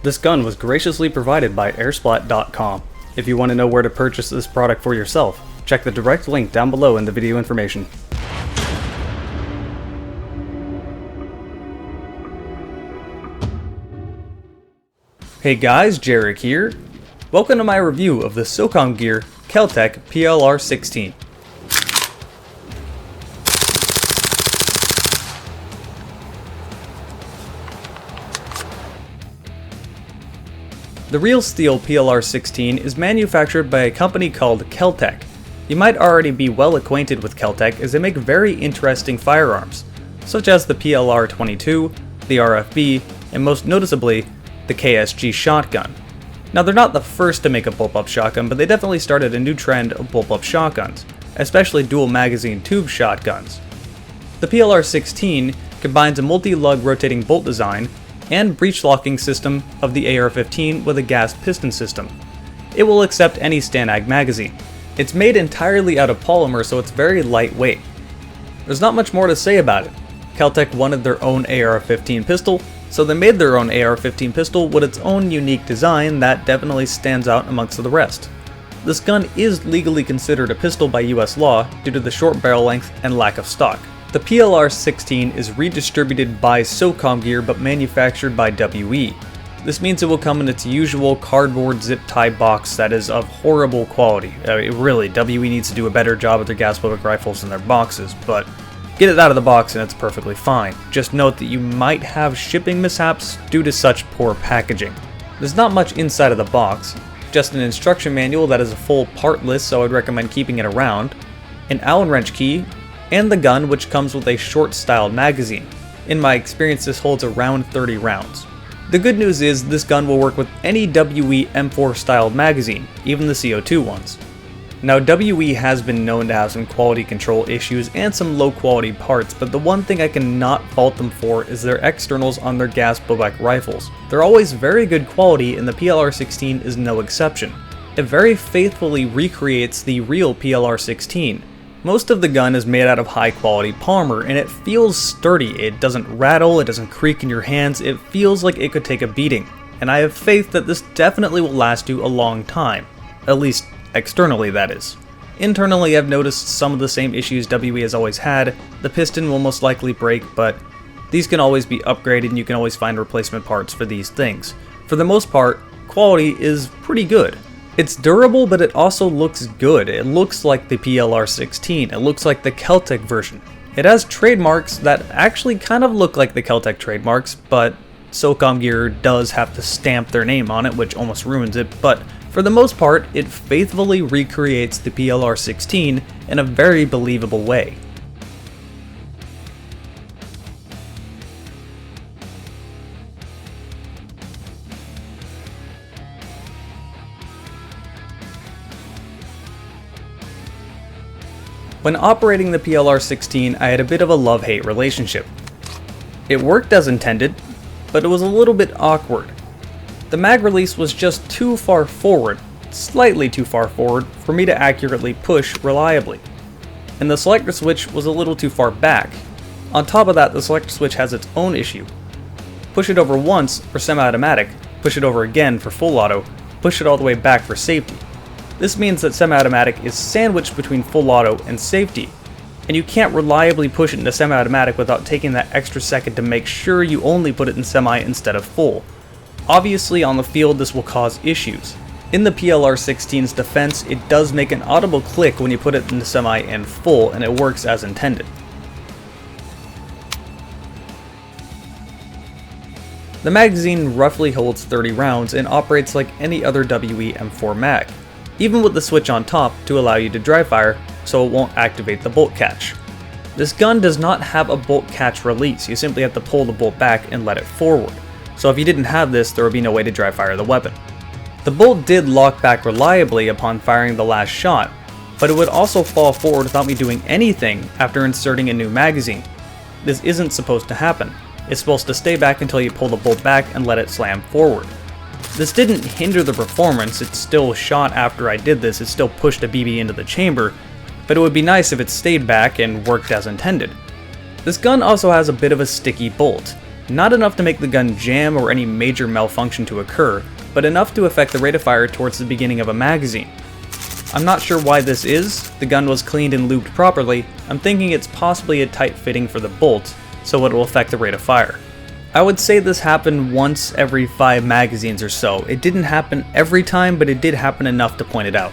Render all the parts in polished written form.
This gun was graciously provided by airsplat.com. If you want to know where to purchase this product for yourself, check the direct link down below in the video information. Hey guys, Jarek here. Welcome to my review of the Socom gear Kel Tec PLR-16. The real steel PLR-16 is manufactured by a company called Kel Tec. You might already be well acquainted with Kel Tec as they make very interesting firearms, such as the PLR-22, the RFB, and most noticeably, the KSG shotgun. Now they're not the first to make a bullpup shotgun, but they definitely started a new trend of bullpup shotguns, especially dual magazine tube shotguns. The PLR-16 combines a multi-lug rotating bolt design and breech locking system of the AR-15 with a gas piston system. It will accept any Stanag magazine. It's made entirely out of polymer, so it's very lightweight. There's not much more to say about it. Kel Tec wanted their own AR-15 pistol, so they made their own AR-15 pistol with its own unique design that definitely stands out amongst the rest. This gun is legally considered a pistol by US law due to the short barrel length and lack of stock. The PLR-16 is redistributed by Socom gear but manufactured by WE. This means it will come in its usual cardboard zip tie box that is of horrible quality. Really, WE needs to do a better job with their gas public rifles in their boxes, but get it out of the box and it's perfectly fine. Just note that you might have shipping mishaps due to such poor packaging. There's not much inside of the box, just an instruction manual that is a full part list, so I'd recommend keeping it around, an Allen wrench key, and the gun, which comes with a short styled magazine. In my experience, this holds around 30 rounds. The good news is this gun will work with any WE M4 styled magazine, even the CO2 ones. Now WE has been known to have some quality control issues and some low quality parts, but the one thing I cannot fault them for is their externals on their gas blowback rifles. They're always very good quality, and the PLR-16 is no exception. It very faithfully recreates the real PLR-16. Most of the gun is made out of high quality polymer and it feels sturdy. It doesn't rattle, it doesn't creak in your hands, it feels like it could take a beating. And I have faith that this definitely will last you a long time. At least externally, that is. Internally, I've noticed some of the same issues WE has always had. The piston will most likely break, but these can always be upgraded and you can always find replacement parts for these things. For the most part, quality is pretty good. It's durable, but it also looks good. It looks like the PLR-16. It looks like the Kel Tec version. It has trademarks that actually kind of look like the Kel Tec trademarks, but Socom gear does have to stamp their name on it, which almost ruins it, but for the most part, it faithfully recreates the PLR-16 in a very believable way. When operating the PLR-16, I had a bit of a love-hate relationship. It worked as intended, but it was a little bit awkward. The mag release was just too far forward, slightly too far forward, for me to accurately push reliably. And the selector switch was a little too far back. On top of that, the selector switch has its own issue. Push it over once for semi-automatic, push it over again for full auto, push it all the way back for safety. This means that semi-automatic is sandwiched between full auto and safety, and you can't reliably push it into semi-automatic without taking that extra second to make sure you only put it in semi instead of full. Obviously on the field this will cause issues. In the PLR-16's defense, it does make an audible click when you put it into semi and full, and it works as intended. The magazine roughly holds 30 rounds and operates like any other WE M4 mag, even with the switch on top to allow you to dry fire so it won't activate the bolt catch. This gun does not have a bolt catch release, you simply have to pull the bolt back and let it forward. So if you didn't have this, there would be no way to dry fire the weapon. The bolt did lock back reliably upon firing the last shot, but it would also fall forward without me doing anything after inserting a new magazine. This isn't supposed to happen. It's supposed to stay back until you pull the bolt back and let it slam forward. This didn't hinder the performance, it still shot after I did this, it still pushed a BB into the chamber, but it would be nice if it stayed back and worked as intended. This gun also has a bit of a sticky bolt. Not enough to make the gun jam or any major malfunction to occur, but enough to affect the rate of fire towards the beginning of a magazine. I'm not sure why this is. The gun was cleaned and lubed properly. I'm thinking it's possibly a tight fitting for the bolt, so it will affect the rate of fire. I would say this happened once every 5 magazines or so. It didn't happen every time, but it did happen enough to point it out.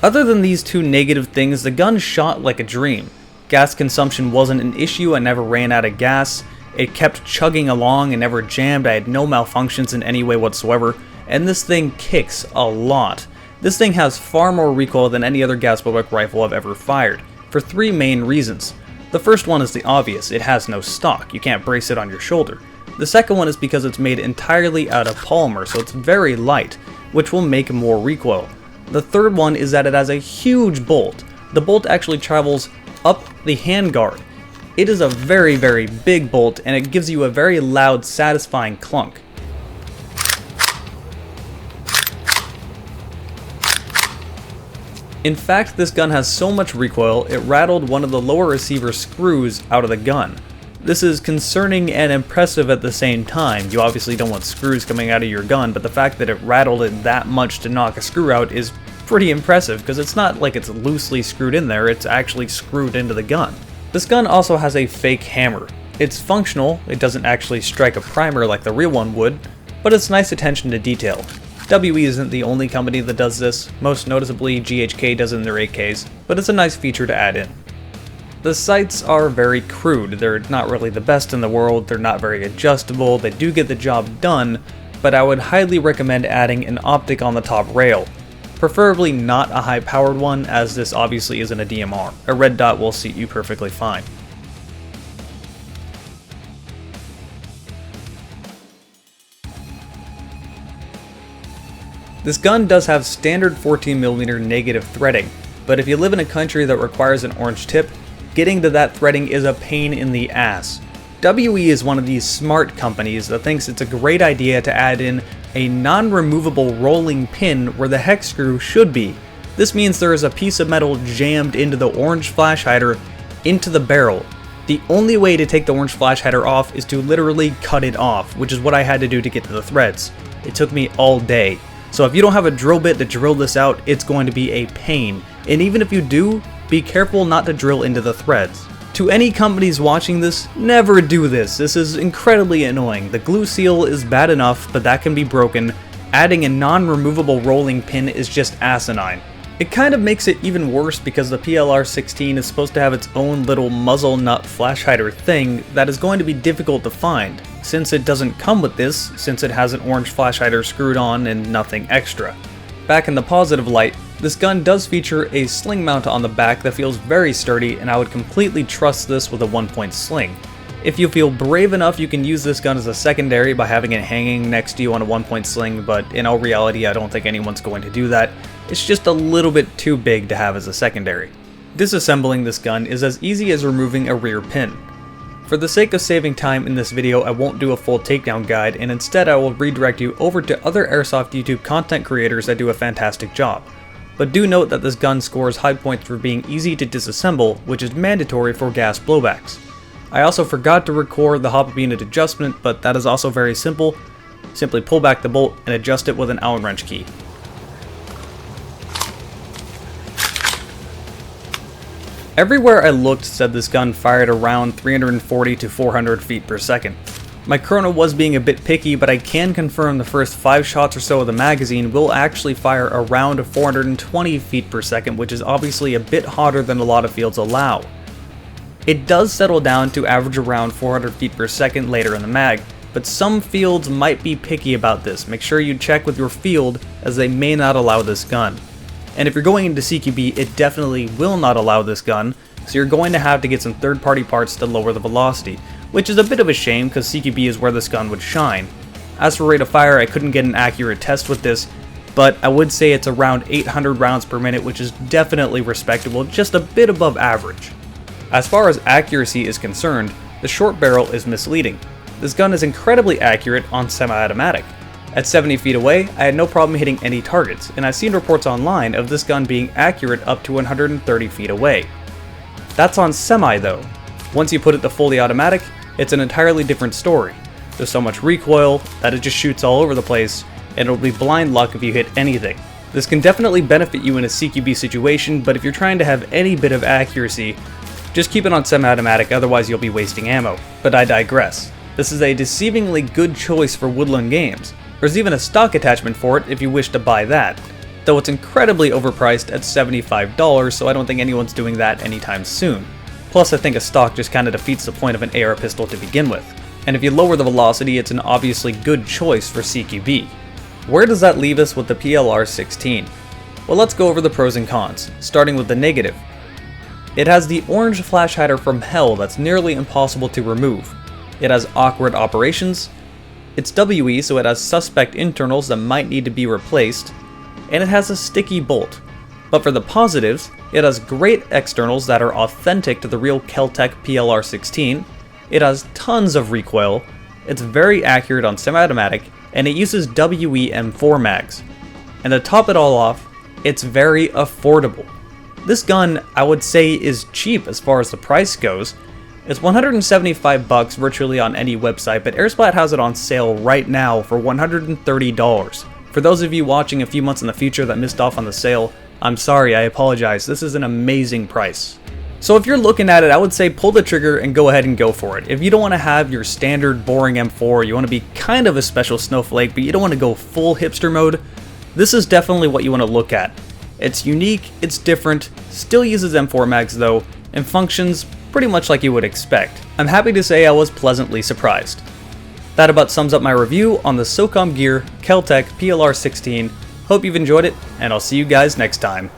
Other than these 2 negative things, the gun shot like a dream. Gas consumption wasn't an issue, I never ran out of gas. It kept chugging along and never jammed, I had no malfunctions in any way whatsoever, and this thing kicks a lot. This thing has far more recoil than any other gas blowback rifle I've ever fired, for 3 main reasons. The first one is the obvious, it has no stock, you can't brace it on your shoulder. The second one is because it's made entirely out of polymer, so it's very light, which will make more recoil. The third one is that it has a huge bolt. The bolt actually travels up the handguard. It is a very, very big bolt, and it gives you a very loud, satisfying clunk. In fact, this gun has so much recoil, it rattled one of the lower receiver screws out of the gun. This is concerning and impressive at the same time. You obviously don't want screws coming out of your gun, but the fact that it rattled it that much to knock a screw out is pretty impressive, because it's not like it's loosely screwed in there, it's actually screwed into the gun. This gun also has a fake hammer. It's functional, it doesn't actually strike a primer like the real one would, but it's nice attention to detail. WE isn't the only company that does this, most noticeably GHK does it in their AKs, but it's a nice feature to add in. The sights are very crude, they're not really the best in the world, they're not very adjustable, they do get the job done, but I would highly recommend adding an optic on the top rail. Preferably not a high-powered one, as this obviously isn't a DMR. A red dot will suit you perfectly fine. This gun does have standard 14mm negative threading, but if you live in a country that requires an orange tip, getting to that threading is a pain in the ass. WE is one of these smart companies that thinks it's a great idea to add in a non-removable rolling pin where the hex screw should be. This means there is a piece of metal jammed into the orange flash hider into the barrel. The only way to take the orange flash hider off is to literally cut it off, which is what I had to do to get to the threads. It took me all day. So if you don't have a drill bit to drill this out, it's going to be a pain. And even if you do, be careful not to drill into the threads. To any companies watching this, never do this. This is incredibly annoying. The glue seal is bad enough, but that can be broken. Adding a non-removable rolling pin is just asinine. It kind of makes it even worse because the PLR-16 is supposed to have its own little muzzle nut flash hider thing that is going to be difficult to find, since it doesn't come with this, since it has an orange flash hider screwed on and nothing extra. Back in the positive light, this gun does feature a sling mount on the back that feels very sturdy, and I would completely trust this with a 1-point sling. If you feel brave enough, you can use this gun as a secondary by having it hanging next to you on a 1-point sling, but in all reality I don't think anyone's going to do that. It's just a little bit too big to have as a secondary. Disassembling this gun is as easy as removing a rear pin. For the sake of saving time in this video, I won't do a full takedown guide, and instead I will redirect you over to other airsoft YouTube content creators that do a fantastic job. But do note that this gun scores high points for being easy to disassemble, which is mandatory for gas blowbacks. I also forgot to record the hop-up unit adjustment, but that is also very simple. Simply pull back the bolt and adjust it with an Allen wrench key. Everywhere I looked said this gun fired around 340 to 400 feet per second. My chrono was being a bit picky, but I can confirm the first 5 shots or so of the magazine will actually fire around 420 feet per second, which is obviously a bit hotter than a lot of fields allow. It does settle down to average around 400 feet per second later in the mag, but some fields might be picky about this. Make sure you check with your field, as they may not allow this gun. And if you're going into CQB, it definitely will not allow this gun, so you're going to have to get some third-party parts to lower the velocity, which is a bit of a shame because CQB is where this gun would shine. As for rate of fire, I couldn't get an accurate test with this, but I would say it's around 800 rounds per minute, which is definitely respectable, just a bit above average. As far as accuracy is concerned, the short barrel is misleading. This gun is incredibly accurate on semi-automatic. At 70 feet away, I had no problem hitting any targets, and I've seen reports online of this gun being accurate up to 130 feet away. That's on semi though. Once you put it to fully automatic, it's an entirely different story. There's so much recoil that it just shoots all over the place, and it'll be blind luck if you hit anything. This can definitely benefit you in a CQB situation, but if you're trying to have any bit of accuracy, just keep it on semi-automatic, otherwise you'll be wasting ammo. But I digress. This is a deceivingly good choice for woodland games. There's even a stock attachment for it if you wish to buy that, though it's incredibly overpriced at $75, so I don't think anyone's doing that anytime soon. Plus, I think a stock just kinda defeats the point of an AR pistol to begin with. And if you lower the velocity, it's an obviously good choice for CQB. Where does that leave us with the PLR-16? Well, let's go over the pros and cons, starting with the negative. It has the orange flash hider from hell that's nearly impossible to remove. It has awkward operations. It's WE, so it has suspect internals that might need to be replaced. And it has a sticky bolt. But for the positives, it has great externals that are authentic to the real Kel Tec PLR-16. It has tons of recoil, it's very accurate on semi-automatic, and it uses WE M4 mags. And to top it all off, it's very affordable. This gun, I would say, is cheap as far as the price goes. It's $175 virtually on any website, but Airsplat has it on sale right now for $130. For those of you watching a few months in the future that missed off on the sale, I'm sorry, I apologize, this is an amazing price. So if you're looking at it, I would say pull the trigger and go ahead and go for it. If you don't want to have your standard boring M4, you want to be kind of a special snowflake, but you don't want to go full hipster mode, this is definitely what you want to look at. It's unique, it's different, still uses M4 mags though, and functions pretty much like you would expect. I'm happy to say I was pleasantly surprised. That about sums up my review on the Socom Gear Kel Tec PLR-16. Hope you've enjoyed it, and I'll see you guys next time.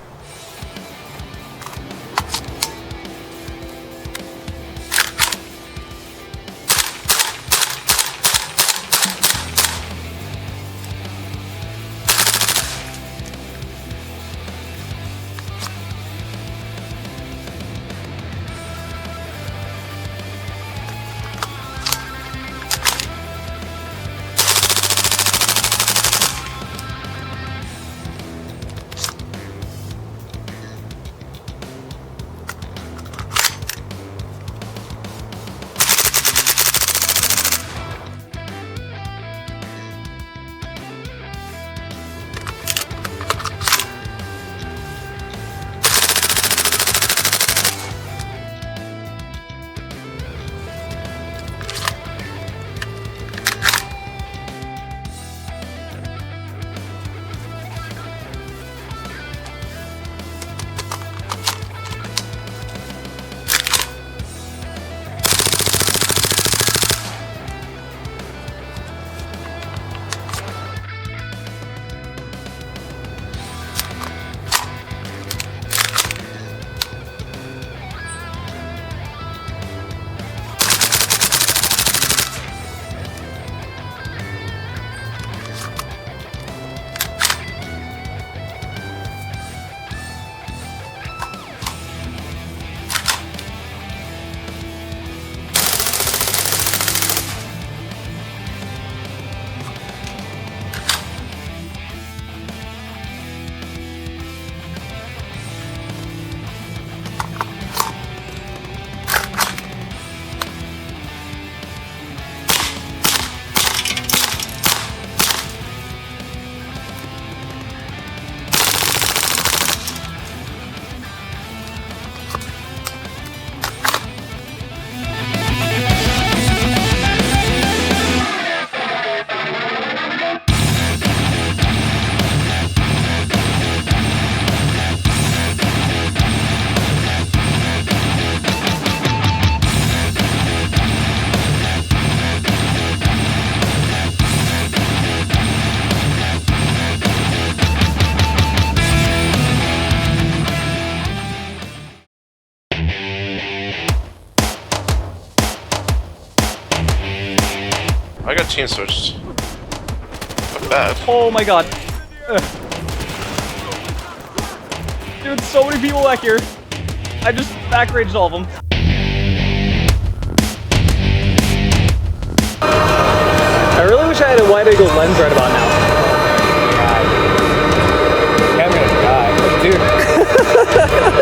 I got chain switched. Not bad. Oh my god. Dude, so many people back here. I just back raged all of them. I really wish I had a wide angle lens right about now. I'm gonna die. Dude.